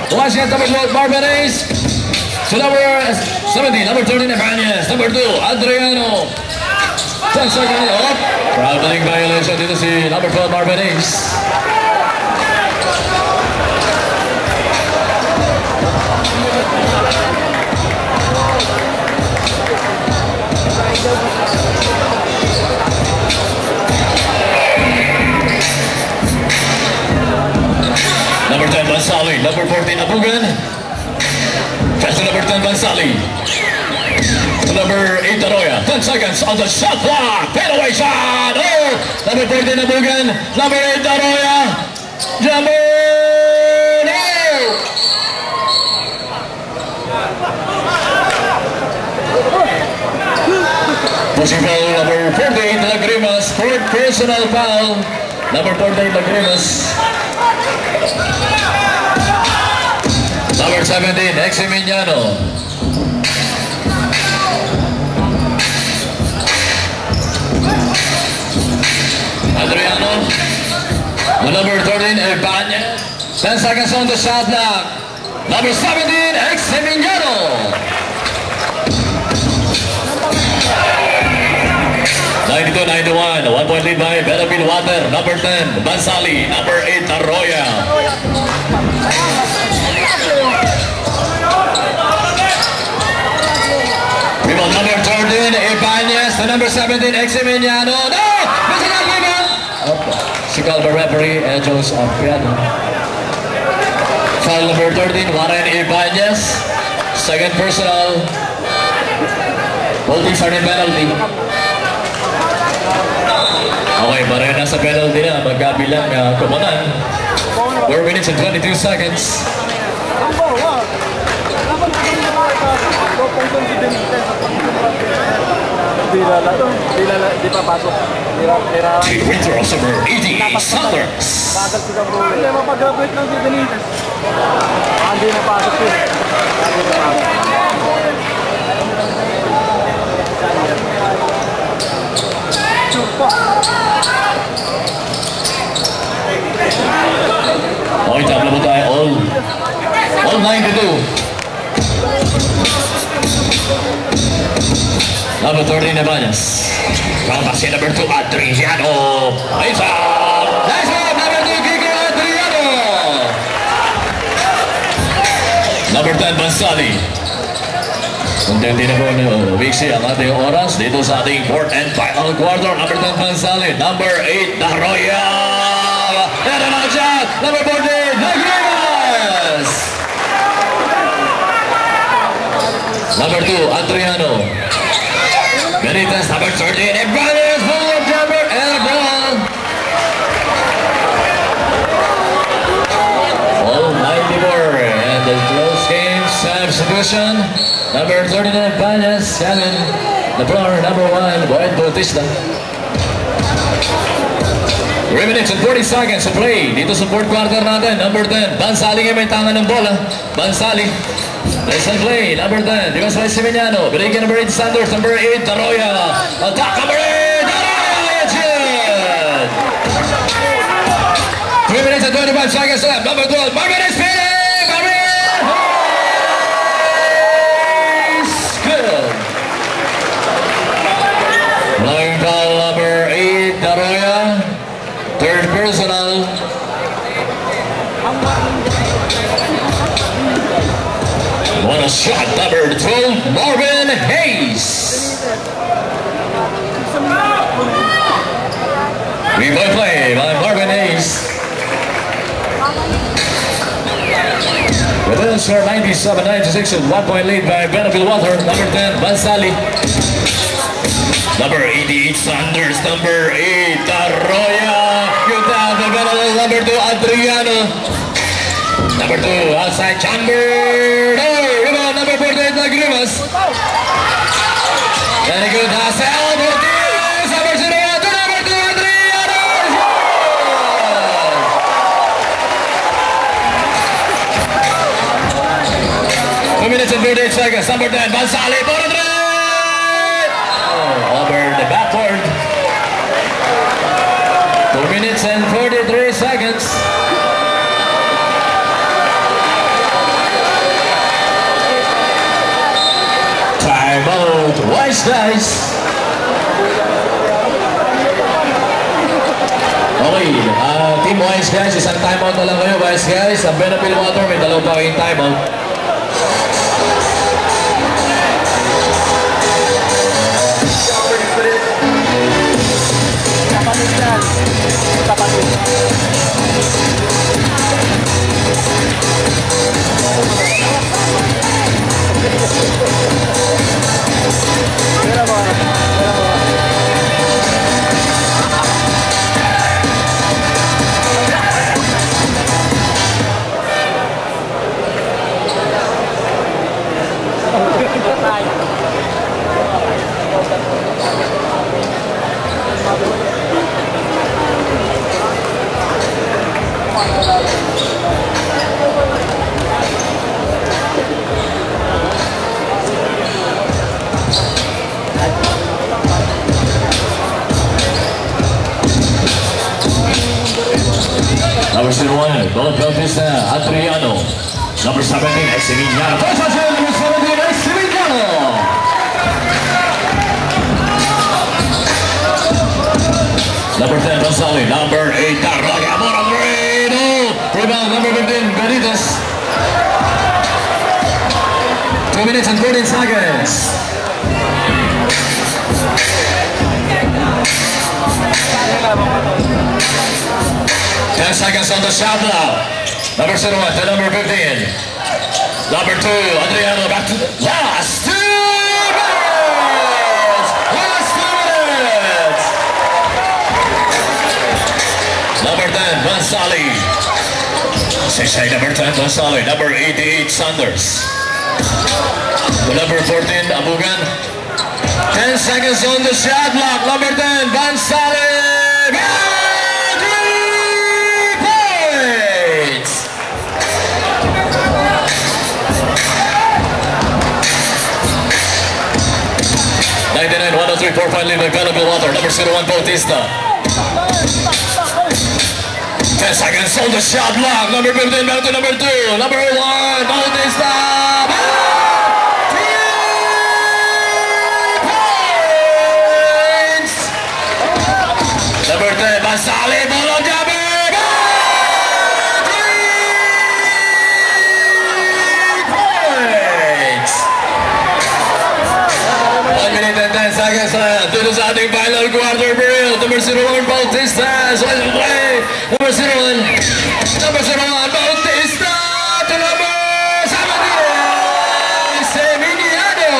Once again, number 12, Marvin Ace. So number 17, number 13, Ibanez. Number 2, Adriano. 10 seconds up. Traveling violation dito si number 12, Marvin Ace. Number 10, Bansali. Number 14, Abugan. Fast number 10, Bansali. Number 8, Arroyo. 10 seconds on the shot clock. Fadeaway shot. Oh! Number 14, Abugan. Number 8, Arroyo. Jumbo! No! Pushing foul, number 14, Lagrimas. Fourth personal foul. Number 14, Lagrimas. Number 17, Eximiniano. Adriano. Number 13, Ibanez. 10 seconds on the shot clock. Number 17, Eximiniano. (92-91), 1 point lead by Belleville Water. Number 10, Bansali. Number 8, Arroyo. Rebound number 13, Ibanez. To number 17, Eximiniano. No! Missing that rebound! Si Calver referee, Jones on piano. Foul number 13, Warren Ibanez. Second personal. Holding starting penalty. Okay, pareho na sa penalty na. Magkabilang kumanan. 4 minutes and 22 seconds. Di papasok. Free throw number 80, Sanders. Hindi, mapagraduate lang si Benitez. Hindi napasok yun. Hindi napasok. Okay, tabla po tayo. All 92. Number 13, Ibanez. Pangpasi number 2, Adriano. Nice up! Nice up! Number 2, Kiko Adriano. Number 10, Bansali. Content din po Wixie ang ating oras dito sa ating fourth and final quarter. Number 10, Bansali. Number 8, Arroyo. And an out. Number 14, Lagrimas. Number 2, Adriano. Benitez, number 13, Ibanez. Full jumper and a ball. All 94 and the close game substitution. Number 39, Ibanez. Kevin, the player number 1, Boyd Bautista. 3 minutes and 40 seconds to play dito sa fourth quarter natin. Number 10, Bansali may tangan ng bola. Bansali. Let's play. Number 10, Dimas Eximiniano. Breaking number 8, Sanders. Number 8, Arroyo. Attack number 8, Arroyo. It's good. 3 minutes and 25 seconds left. Number 12, Marvin is spinning. Marvin. Good. Flying foul number 8, Arroyo. Third personal. What a shot, number 12, Marvin Hayes. Replay play by Marvin Hayes. With a score 97-96 and 1 point lead by Belleville Water. Number 10, Bansali. Number 88, Sanders. Number 8, Arroyo. You're down the middle. Number 2, Adriano. Number 2, outside chamber. Hey, rebound. Number 48, Lagrimas. Very good. That's elbow. Number 0, number 2, Adriano. 2 minutes and 38 seconds. Number 10, Bansali. Over the backboard. 2 minutes and 43 seconds. Wise guys. Okay, Team Wise guys, isang timeout na lang kayo, Wise guys. Ang Benapil Water, may dalawa pa kayong timeout. Kapatid yan. Kapatid. Pera mo. Number 01, Don Bautista Adriano. Number 17, Eximiliano. Number 17, Eximiliano. Number 10, Gonzalo. Number 8, Tarraga Moreno. Rebound, number 15, Benitez. 2 minutes and 14 seconds. Ten seconds on the shot clock. Number 01 to number 15. Number 2, Adriano back to the last 2 minutes. Last 2 minutes. Number 10, Bansali. Sisay number 10, Bansali. Number 88, Sanders. Number 14, Abugan. 10 seconds on the shot clock. Number 10, Bansali. Finally, Benapil Water, number 01, Bautista. 10 seconds on the shot clock. Number 15, back to number 2. Number 1, Bautista. 3 points. Number 10, Bansali, Bolon Jabber. 3 points. 1 minute and 10 seconds left. Dito sa ating final quarter period. Number 01, Bautista. So let's play. Number 01, Bautista. To number 17, Eximiliano.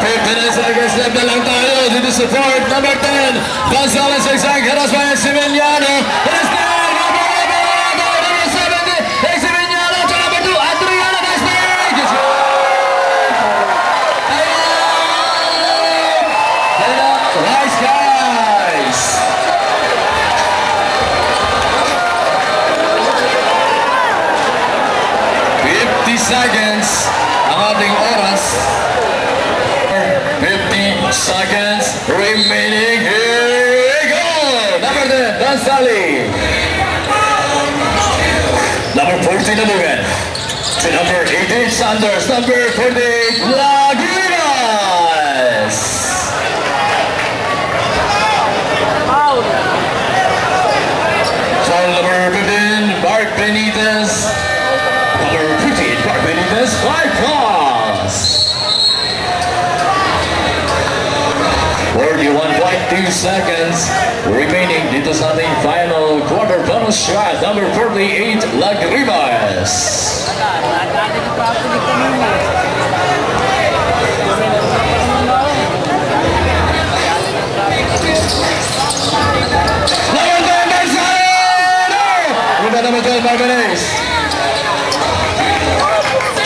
59 seconds left na lang tayo. Dito sa fourth. Number 10, Gonzales Exact. Haras by Eximiliano. It is there. Seconds ang ating oras. 15 seconds remaining. Here we go. Number 10, Bansali. Number 14, Abugan. To number 18, Sanders. Number 48, Lagunas. Foul number 15, Mark Benitez. Number 15, Mark Benitez, 5 calls. 41.2 seconds remaining dito sa ating final quarter bonus shot. Number 48, Lagrimas. Number 12, Mark Benitez.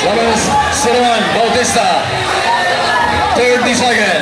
Number 01, Bautista. 30 seconds.